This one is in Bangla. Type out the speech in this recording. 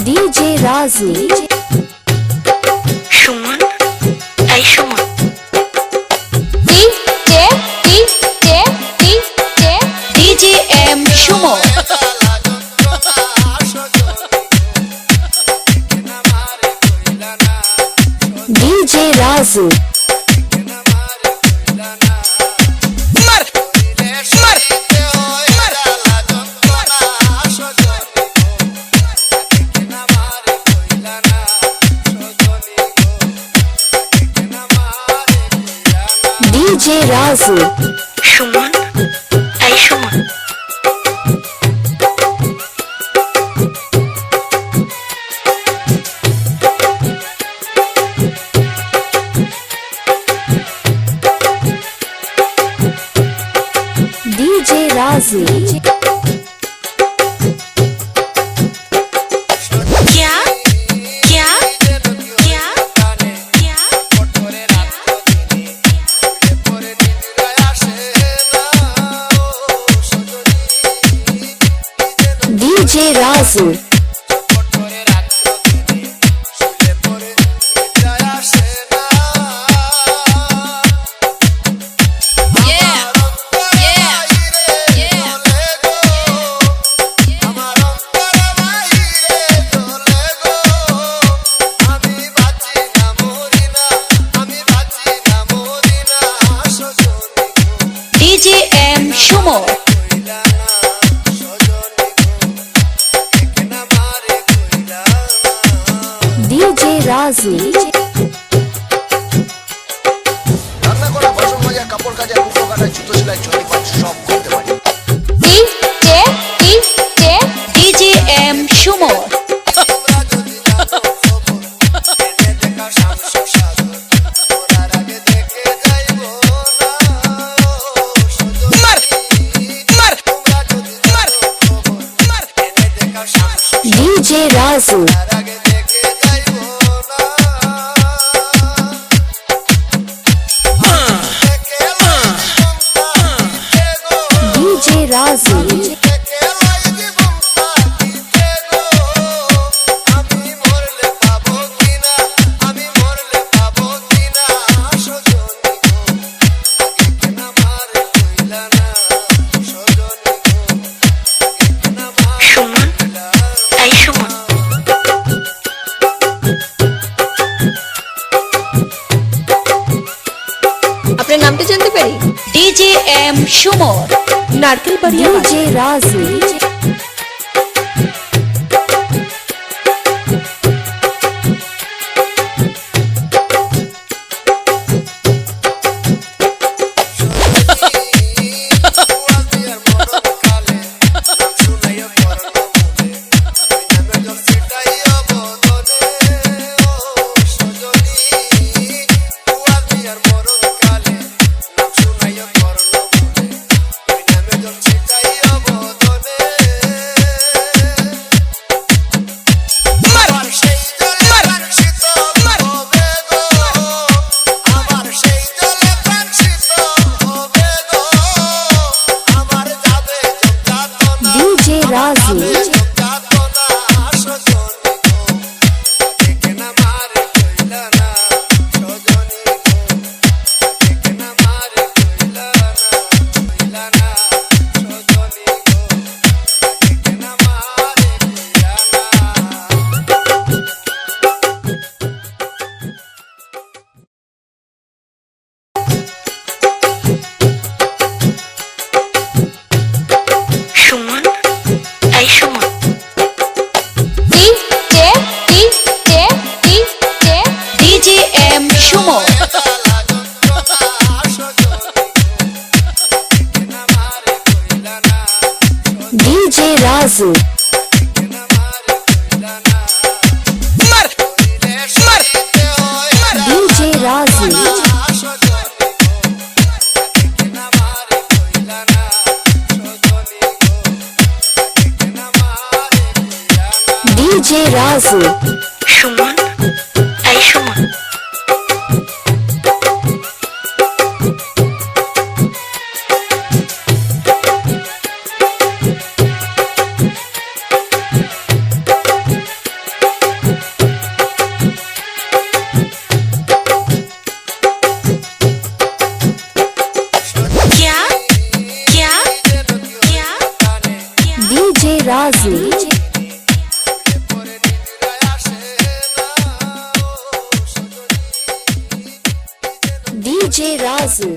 ডিজে রাজু সুমন এই Suman DJ M Suman DJ Raju DJ Raju Suman এই সুমন ডিজে রাজু क्या क्या क्या क्या DJ Raju DJ M Suman DJ Raju রান্না করা বাসন মাজা কাপড় কাচা কুকুর কাটা জুতো সেলাই চটি পাঁচ সব করতে পারি DJ M Suman DJ Raju DJ Raju Suman এই সুমন আপনার নামটা জানতে পারি? ডিজে এম সুমন নারকেল বাড়িয়া ডিজে রাজু ডিজে রাজু সুমন এই Suman DJ M Suman DJ Raju DJ Raju DJ Raju Suman এই সুমন ডিজে রাজু ডিজে রাজু